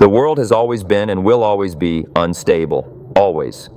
The world has always been and will always be unstable. Always.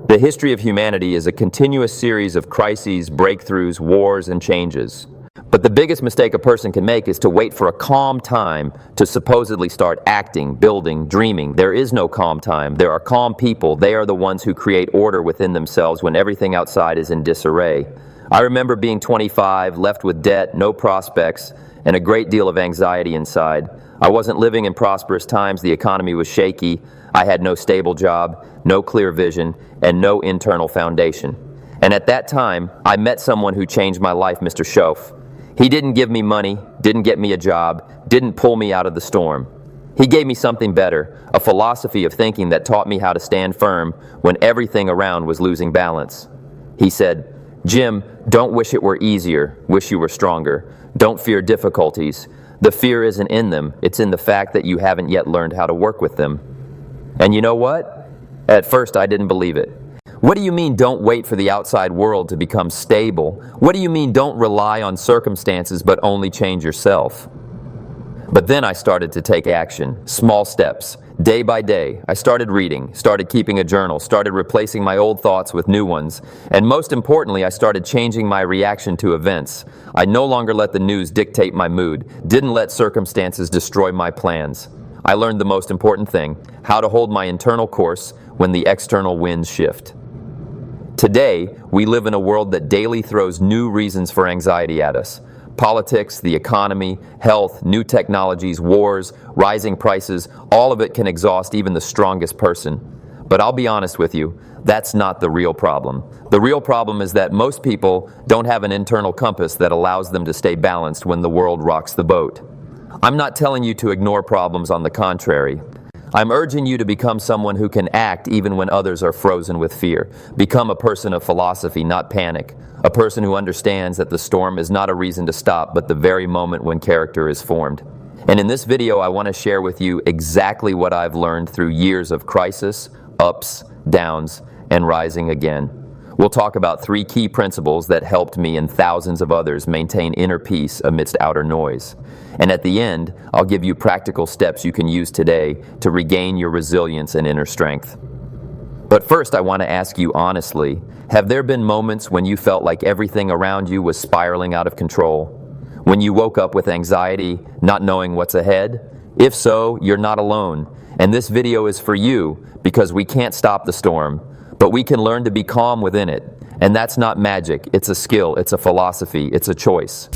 The history of humanity is a continuous series of crises, breakthroughs, wars, and changes. But the biggest mistake a person can make is to wait for a calm time to supposedly start acting, building, dreaming. There is no calm time. There are calm people. They are the ones who create order within themselves when everything outside is in disarray. I remember being 25, left with debt, no prospects, and a great deal of anxiety inside. I wasn't living in prosperous times. The economy was shaky. I had no stable job, no clear vision, and no internal foundation. And at that time, I met someone who changed my life, Mr. Schoaf. He didn't give me money, didn't get me a job, didn't pull me out of the storm. He gave me something better, a philosophy of thinking that taught me how to stand firm when everything around was losing balance. He said, "Jim, don't wish it were easier, wish you were stronger. Don't fear difficulties. The fear isn't in them, it's in the fact that you haven't yet learned how to work with them." And you know what? At first I didn't believe it. What do you mean don't wait for the outside world to become stable? What do you mean don't rely on circumstances but only change yourself? But then I started to take action, small steps, day by day. I started reading, started keeping a journal, started replacing my old thoughts with new ones, and most importantly, I started changing my reaction to events. I no longer let the news dictate my mood, didn't let circumstances destroy my plans. I learned the most important thing, how to hold my internal course when the external winds shift. Today, we live in a world that daily throws new reasons for anxiety at us. Politics, the economy, health, new technologies, wars, rising prices, all of it can exhaust even the strongest person. But I'll be honest with you, that's not the real problem. The real problem is that most people don't have an internal compass that allows them to stay balanced when the world rocks the boat. I'm not telling you to ignore problems, on the contrary. I'm urging you to become someone who can act even when others are frozen with fear. Become a person of philosophy, not panic. A person who understands that the storm is not a reason to stop, but the very moment when character is formed. And in this video, I want to share with you exactly what I've learned through years of crisis, ups, downs, and rising again. We'll talk about 3 key principles that helped me and thousands of others maintain inner peace amidst outer noise. And at the end, I'll give you practical steps you can use today to regain your resilience and inner strength. But first, I want to ask you honestly, have there been moments when you felt like everything around you was spiraling out of control? When you woke up with anxiety, not knowing what's ahead? If so, you're not alone. And this video is for you because we can't stop the storm, but we can learn to be calm within it. And that's not magic, it's a skill, it's a philosophy, it's a choice.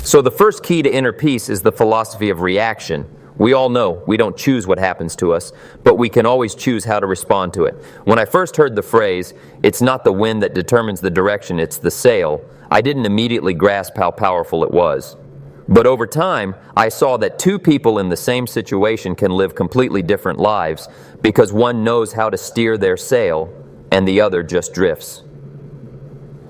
So the first key to inner peace is the philosophy of reaction. We all know we don't choose what happens to us, but we can always choose how to respond to it. When I first heard the phrase, "It's not the wind that determines the direction, it's the sail," I didn't immediately grasp how powerful it was. But over time, I saw that 2 people in the same situation can live completely different lives because one knows how to steer their sail and the other just drifts.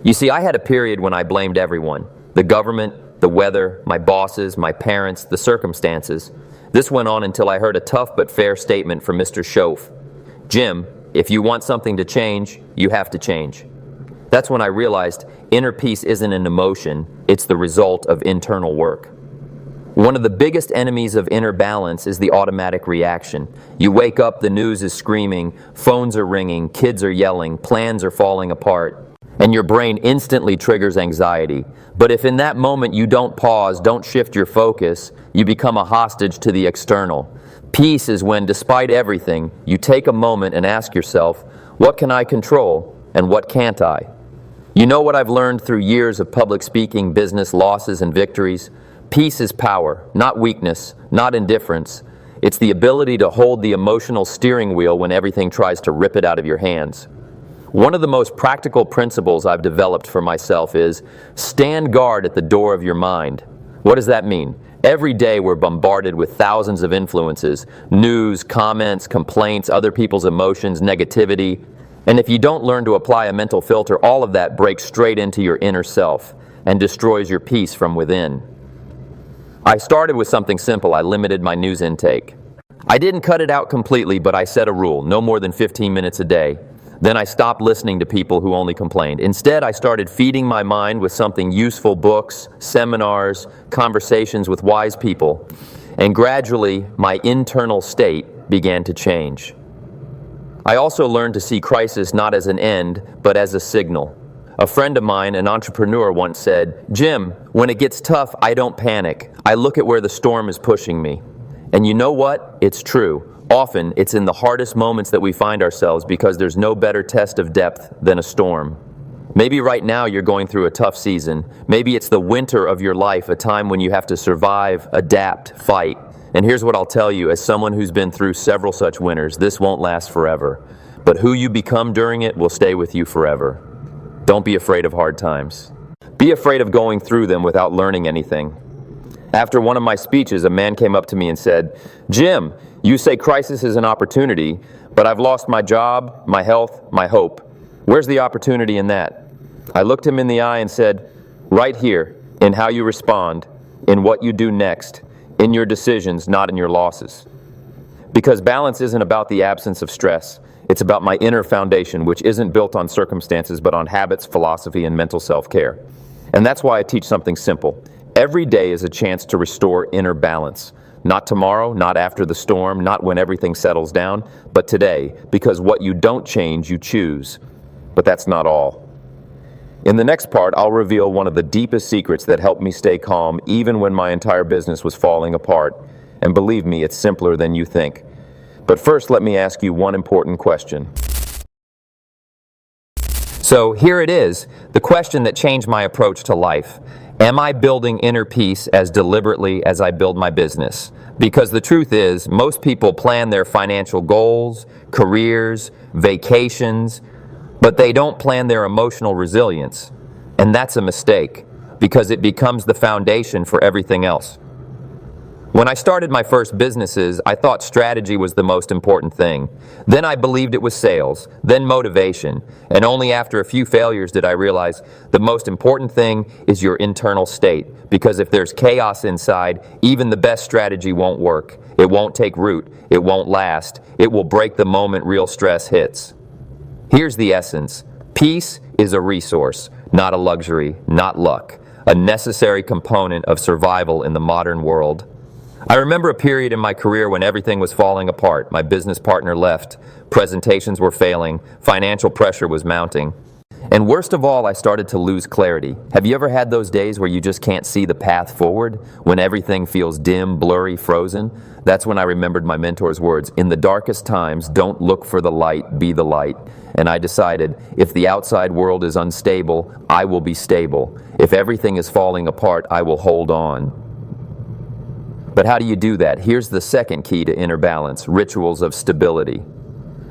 You see, I had a period when I blamed everyone, the government, the weather, my bosses, my parents, the circumstances. This went on until I heard a tough but fair statement from Mr. Schoaf. "Jim, if you want something to change, you have to change." That's when I realized inner peace isn't an emotion, it's the result of internal work. One of the biggest enemies of inner balance is the automatic reaction. You wake up, the news is screaming, phones are ringing, kids are yelling, plans are falling apart, and your brain instantly triggers anxiety. But if in that moment you don't pause, don't shift your focus, you become a hostage to the external. Peace is when, despite everything, you take a moment and ask yourself, what can I control and what can't I? You know what I've learned through years of public speaking, business, losses, and victories? Peace is power, not weakness, not indifference. It's the ability to hold the emotional steering wheel when everything tries to rip it out of your hands. One of the most practical principles I've developed for myself is stand guard at the door of your mind. What does that mean? Every day we're bombarded with thousands of influences, news, comments, complaints, other people's emotions, negativity. And if you don't learn to apply a mental filter, all of that breaks straight into your inner self and destroys your peace from within. I started with something simple. I limited my news intake. I didn't cut it out completely, but I set a rule, no more than 15 minutes a day. Then I stopped listening to people who only complained. Instead, I started feeding my mind with something useful: books, seminars, conversations with wise people. and gradually my internal state began to change. I also learned to see crisis not as an end, but as a signal. A friend of mine, an entrepreneur, once said, "Jim, when it gets tough, I don't panic. I look at where the storm is pushing me." And you know what? It's true. Often, it's in the hardest moments that we find ourselves because there's no better test of depth than a storm. Maybe right now you're going through a tough season. Maybe it's the winter of your life, a time when you have to survive, adapt, fight. And here's what I'll tell you, as someone who's been through several such winters, this won't last forever. But who you become during it will stay with you forever. Don't be afraid of hard times. Be afraid of going through them without learning anything. After one of my speeches, a man came up to me and said, "Jim, you say crisis is an opportunity, but I've lost my job, my health, my hope. Where's the opportunity in that?" I looked him in the eye and said, "Right here, in how you respond, in what you do next, in your decisions, not in your losses." Because balance isn't about the absence of stress. It's about my inner foundation, which isn't built on circumstances, but on habits, philosophy, and mental self-care. And that's why I teach something simple. Every day is a chance to restore inner balance. Not tomorrow, not after the storm, not when everything settles down, but today, because what you don't change, you choose. But that's not all. In the next part, I'll reveal one of the deepest secrets that helped me stay calm even when my entire business was falling apart. And believe me, it's simpler than you think. But first, let me ask you one important question. So here it is, the question that changed my approach to life. Am I building inner peace as deliberately as I build my business? Because the truth is, most people plan their financial goals, careers, vacations, but they don't plan their emotional resilience. And that's a mistake, because it becomes the foundation for everything else. When I started my first businesses, I thought strategy was the most important thing. Then I believed it was sales, then motivation, and only after a few failures did I realize the most important thing is your internal state, because if there's chaos inside, even the best strategy won't work. It won't take root, it won't last, it will break the moment real stress hits. Here's the essence. Peace is a resource, not a luxury, not luck, a necessary component of survival in the modern world. I remember a period in my career when everything was falling apart. My business partner left, presentations were failing, financial pressure was mounting. And worst of all, I started to lose clarity. Have you ever had those days where you just can't see the path forward? When everything feels dim, blurry, frozen? That's when I remembered my mentor's words, "In the darkest times, don't look for the light, be the light." And I decided, if the outside world is unstable, I will be stable. If everything is falling apart, I will hold on. But how do you do that? Here's the second key to inner balance, rituals of stability.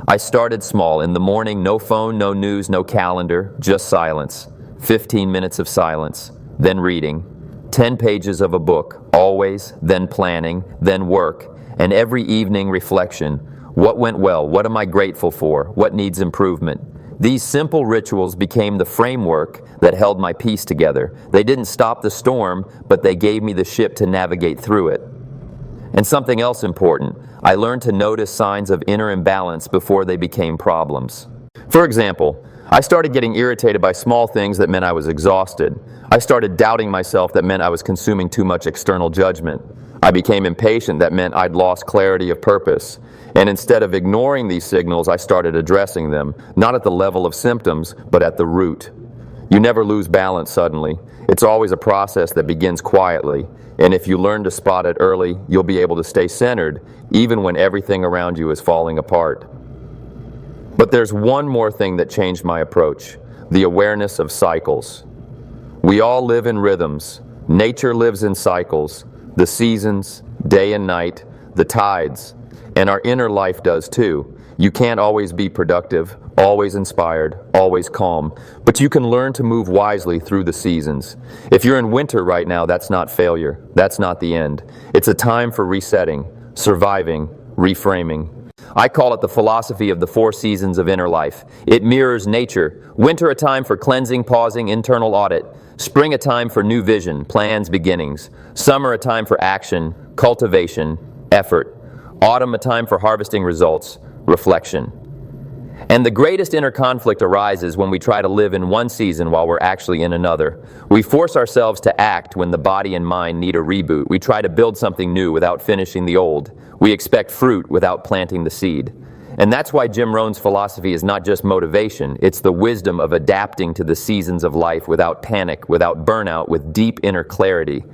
I started small. In the morning, no phone, no news, no calendar, just silence. 15 minutes of silence, then reading. 10 pages of a book, always, then planning, then work. And every evening, reflection. What went well? What am I grateful for? What needs improvement? These simple rituals became the framework that held my peace together. They didn't stop the storm, but they gave me the ship to navigate through it. And something else important, I learned to notice signs of inner imbalance before they became problems. For example, I started getting irritated by small things that meant I was exhausted. I started doubting myself that meant I was consuming too much external judgment. I became impatient that meant I'd lost clarity of purpose. And instead of ignoring these signals, I started addressing them, not at the level of symptoms, but at the root. You never lose balance suddenly. It's always a process that begins quietly. And if you learn to spot it early, you'll be able to stay centered, even when everything around you is falling apart. But there's one more thing that changed my approach, the awareness of cycles. We all live in rhythms. Nature lives in cycles, the seasons, day and night, the tides, and our inner life does too. You can't always be productive, always inspired, always calm, but you can learn to move wisely through the seasons. If you're in winter right now, that's not failure. That's not the end. It's a time for resetting, surviving, reframing. I call it the philosophy of the 4 seasons of inner life. It mirrors nature. Winter, a time for cleansing, pausing, internal audit. Spring, a time for new vision, plans, beginnings. Summer, a time for action, cultivation, effort. Autumn, a time for harvesting results, reflection. And the greatest inner conflict arises when we try to live in one season while we're actually in another. We force ourselves to act when the body and mind need a reboot. We try to build something new without finishing the old. We expect fruit without planting the seed. And that's why Jim Rohn's philosophy is not just motivation, it's the wisdom of adapting to the seasons of life without panic, without burnout, with deep inner clarity.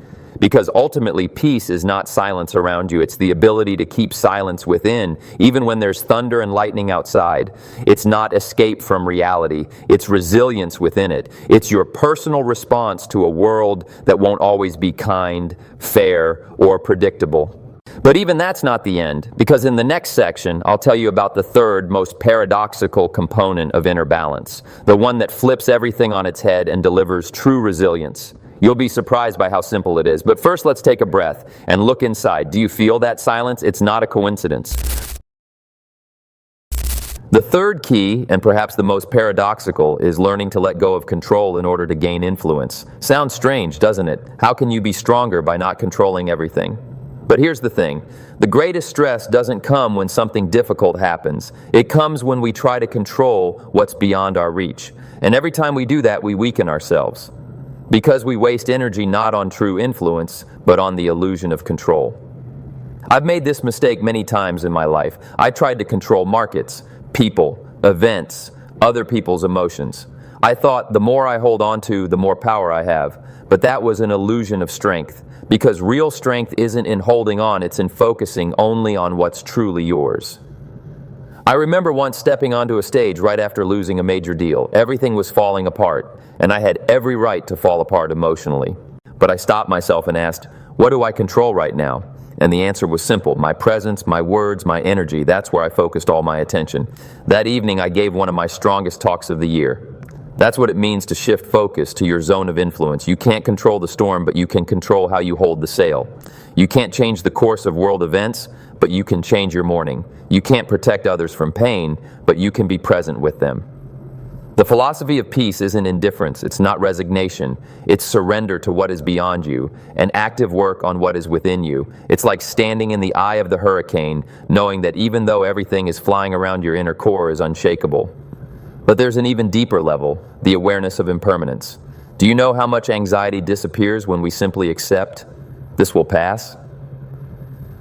Because ultimately, peace is not silence around you. It's the ability to keep silence within, even when there's thunder and lightning outside. It's not escape from reality. It's resilience within it. It's your personal response to a world that won't always be kind, fair, or predictable. But even that's not the end, because in the next section, I'll tell you about the third most paradoxical component of inner balance, the one that flips everything on its head and delivers true resilience. You'll be surprised by how simple it is. But first, let's take a breath and look inside. Do you feel that silence? It's not a coincidence. The third key, and perhaps the most paradoxical, is learning to let go of control in order to gain influence. Sounds strange, doesn't it? How can you be stronger by not controlling everything? But here's the thing. The greatest stress doesn't come when something difficult happens. It comes when we try to control what's beyond our reach. And every time we do that, we weaken ourselves. Because we waste energy not on true influence, but on the illusion of control. I've made this mistake many times in my life. I tried to control markets, people, events, other people's emotions. I thought the more I hold on to, the more power I have. But that was an illusion of strength. Because real strength isn't in holding on, it's in focusing only on what's truly yours. I remember once stepping onto a stage right after losing a major deal. Everything was falling apart, and I had every right to fall apart emotionally. But I stopped myself and asked, what do I control right now? And the answer was simple. My presence, my words, my energy. That's where I focused all my attention. That evening, I gave one of my strongest talks of the year. That's what it means to shift focus to your zone of influence. You can't control the storm, but you can control how you hold the sail. You can't change the course of world events, but you can change your morning. You can't protect others from pain, but you can be present with them. The philosophy of peace isn't indifference, it's not resignation. It's surrender to what is beyond you, and active work on what is within you. It's like standing in the eye of the hurricane, knowing that even though everything is flying around your inner core is unshakable. But there's an even deeper level, the awareness of impermanence. Do you know how much anxiety disappears when we simply accept this will pass?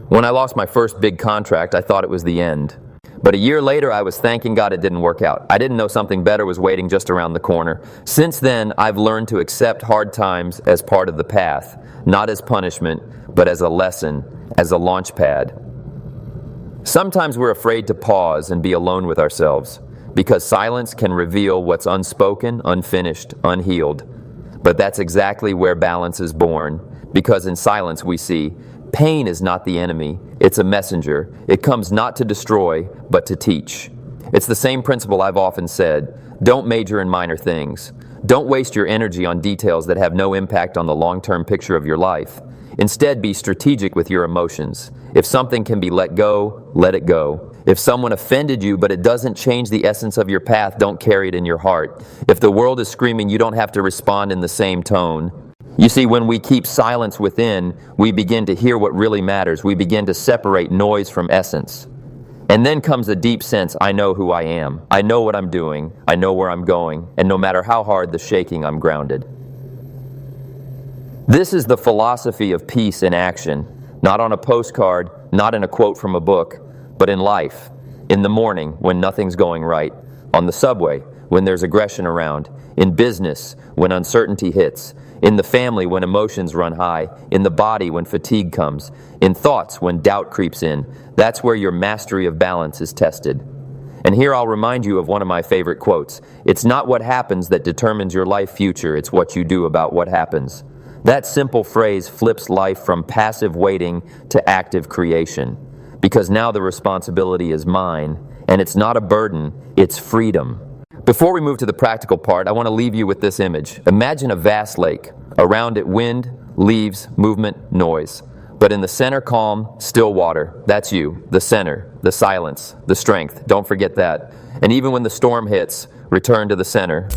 When I lost my first big contract, I thought it was the end. But a year later, I was thanking God it didn't work out. I didn't know something better was waiting just around the corner. Since then, I've learned to accept hard times as part of the path, not as punishment, but as a lesson, as a launch pad. Sometimes we're afraid to pause and be alone with ourselves, because silence can reveal what's unspoken, unfinished, unhealed. But that's exactly where balance is born, because in silence we see pain is not the enemy, it's a messenger. It comes not to destroy, but to teach. It's the same principle I've often said. Don't major in minor things. Don't waste your energy on details that have no impact on the long-term picture of your life. Instead, be strategic with your emotions. If something can be let go, let it go. If someone offended you, but it doesn't change the essence of your path, don't carry it in your heart. If the world is screaming, you don't have to respond in the same tone. You see, when we keep silence within, we begin to hear what really matters. We begin to separate noise from essence. And then comes a deep sense, I know who I am. I know what I'm doing. I know where I'm going. And no matter how hard the shaking, I'm grounded. This is the philosophy of peace in action. Not on a postcard, not in a quote from a book, but in life. In the morning, when nothing's going right. On the subway, when there's aggression around. In business, when uncertainty hits. In the family, when emotions run high. In the body, when fatigue comes. In thoughts, when doubt creeps in. That's where your mastery of balance is tested. And here I'll remind you of one of my favorite quotes. It's not what happens that determines your life future, it's what you do about what happens. That simple phrase flips life from passive waiting to active creation. Because now the responsibility is mine, and it's not a burden, it's freedom. Before we move to the practical part, I want to leave you with this image. Imagine a vast lake. Around it, wind, leaves, movement, noise. But in the center, calm, still water. That's you, the center, the silence, the strength. Don't forget that. And even when the storm hits, return to the center.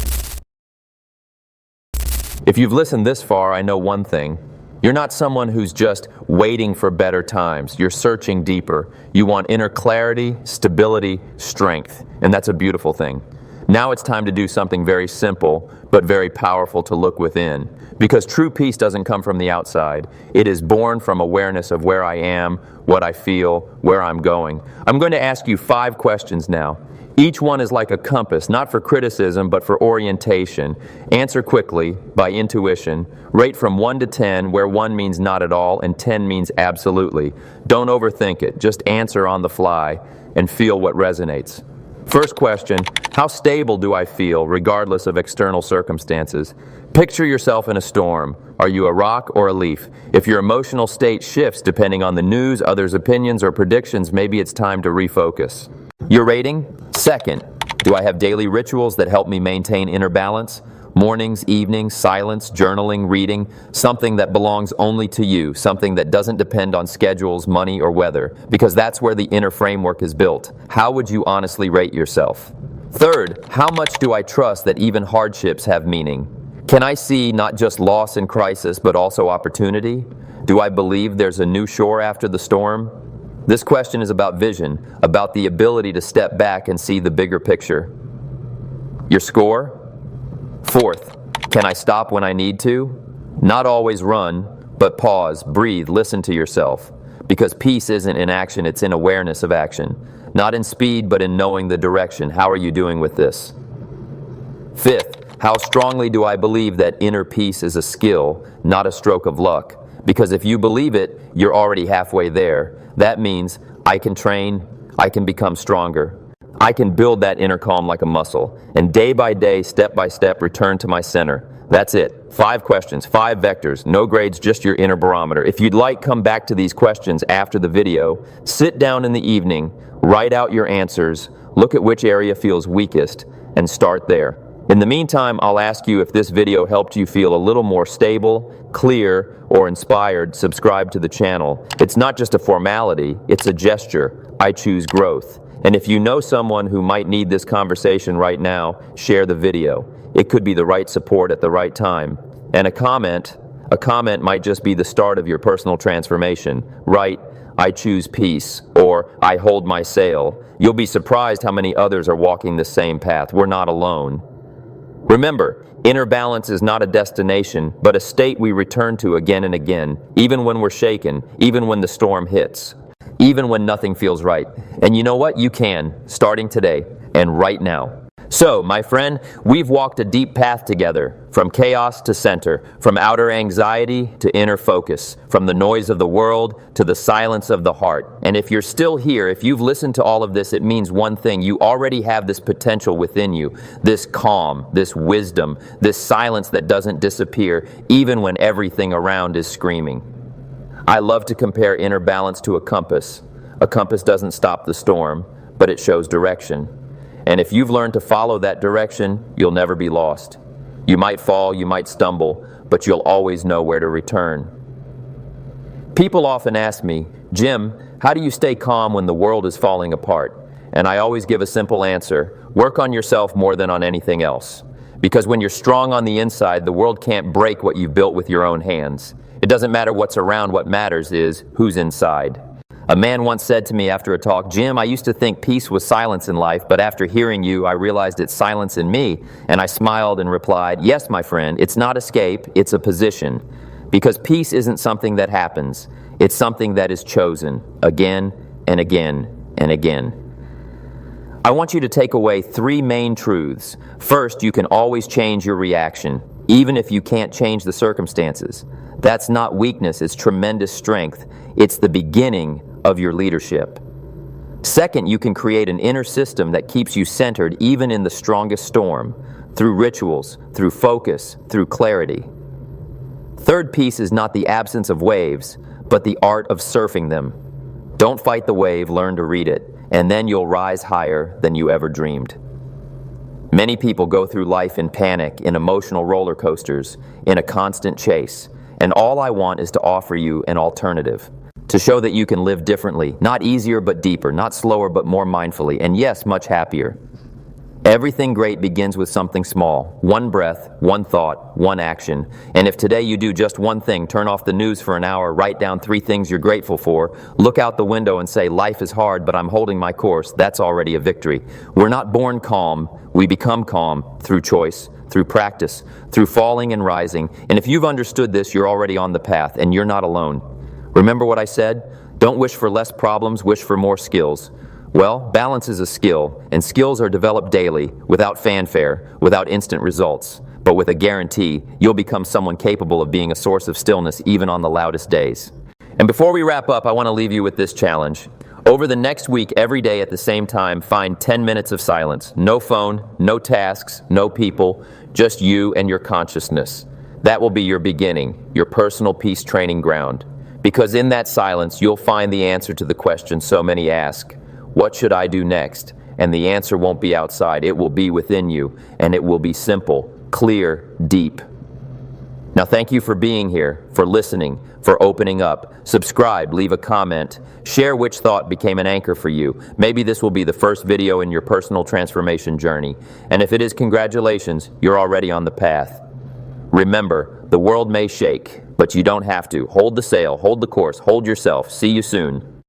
If you've listened this far, I know one thing. You're not someone who's just waiting for better times. You're searching deeper. You want inner clarity, stability, strength, and that's a beautiful thing. Now it's time to do something very simple, but very powerful to look within. Because true peace doesn't come from the outside. It is born from awareness of where I am, what I feel, where I'm going. I'm going to ask you 5 questions now. Each one is like a compass, not for criticism, but for orientation. Answer quickly, by intuition. Rate from 1 to 10, where 1 means not at all and 10 means absolutely. Don't overthink it. Just answer on the fly and feel what resonates. First question, how stable do I feel regardless of external circumstances? Picture yourself in a storm. Are you a rock or a leaf? If your emotional state shifts depending on the news, others' opinions, or predictions, maybe it's time to refocus. Your rating? Second, do I have daily rituals that help me maintain inner balance? Mornings, evenings, silence, journaling, reading, something that belongs only to you, something that doesn't depend on schedules, money, or weather, because that's where the inner framework is built. How would you honestly rate yourself? Third, how much do I trust that even hardships have meaning? Can I see not just loss and crisis, but also opportunity? Do I believe there's a new shore after the storm? This question is about vision, about the ability to step back and see the bigger picture. Your score? Fourth, can I stop when I need to? Not always run, but pause, breathe, listen to yourself. Because peace isn't in action, it's in awareness of action. Not in speed, but in knowing the direction. How are you doing with this? Fifth, how strongly do I believe that inner peace is a skill, not a stroke of luck? Because if you believe it, you're already halfway there. That means I can train, I can become stronger. I can build that inner calm like a muscle, and day by day, step by step, return to my center. That's it. 5 questions, 5 vectors, no grades, just your inner barometer. If you'd like, come back to these questions after the video. Sit down in the evening, write out your answers, look at which area feels weakest, and start there. In the meantime, I'll ask you if this video helped you feel a little more stable, clear, or inspired. Subscribe to the channel. It's not just a formality, it's a gesture. I choose growth. And if you know someone who might need this conversation right now, share the video. It could be the right support at the right time. And a comment might just be the start of your personal transformation. Write, I choose peace, or I hold my sail. You'll be surprised how many others are walking the same path. We're not alone. Remember, inner balance is not a destination, but a state we return to again and again, even when we're shaken, even when the storm hits, even when nothing feels right. And you know what? You can, starting today and right now. So, my friend, we've walked a deep path together, from chaos to center, from outer anxiety to inner focus, from the noise of the world to the silence of the heart. And if you're still here, if you've listened to all of this, it means one thing. You already have this potential within you, this calm, this wisdom, this silence that doesn't disappear, even when everything around is screaming. I love to compare inner balance to a compass. A compass doesn't stop the storm, but it shows direction. And if you've learned to follow that direction, you'll never be lost. You might fall, you might stumble, but you'll always know where to return. People often ask me, Jim, how do you stay calm when the world is falling apart? And I always give a simple answer: work on yourself more than on anything else. Because when you're strong on the inside, the world can't break what you've built with your own hands. It doesn't matter what's around, what matters is who's inside. A man once said to me after a talk, Jim, I used to think peace was silence in life, but after hearing you, I realized it's silence in me. And I smiled and replied, yes, my friend, it's not escape, it's a position. Because peace isn't something that happens, it's something that is chosen again and again and again. I want you to take away 3 main truths. First, you can always change your reaction, even if you can't change the circumstances. That's not weakness, it's tremendous strength. It's the beginning of your leadership. Second, you can create an inner system that keeps you centered even in the strongest storm, through rituals, through focus, through clarity. Third piece is not the absence of waves, but the art of surfing them. Don't fight the wave, learn to read it, and then you'll rise higher than you ever dreamed. Many people go through life in panic, in emotional roller coasters, in a constant chase. And all I want is to offer you an alternative, to show that you can live differently, not easier but deeper, not slower but more mindfully, and yes, much happier. Everything great begins with something small. One breath, one thought, one action. And if today you do just one thing, turn off the news for an hour, write down 3 things you're grateful for, look out the window and say, life is hard, but I'm holding my course, that's already a victory. We're not born calm, we become calm through choice, through practice, through falling and rising. And if you've understood this, you're already on the path, and you're not alone. Remember what I said? Don't wish for less problems, wish for more skills. Well, balance is a skill, and skills are developed daily, without fanfare, without instant results. But with a guarantee, you'll become someone capable of being a source of stillness even on the loudest days. And before we wrap up, I want to leave you with this challenge. Over the next week, every day at the same time, find 10 minutes of silence. No phone, no tasks, no people, just you and your consciousness. That will be your beginning, your personal peace training ground. Because in that silence, you'll find the answer to the question so many ask. What should I do next? And the answer won't be outside, it will be within you, and it will be simple, clear, deep. Now thank you for being here, for listening, for opening up. Subscribe, leave a comment, share which thought became an anchor for you. Maybe this will be the first video in your personal transformation journey. And if it is, congratulations, you're already on the path. Remember, the world may shake, but you don't have to. Hold the sail, hold the course, hold yourself. See you soon.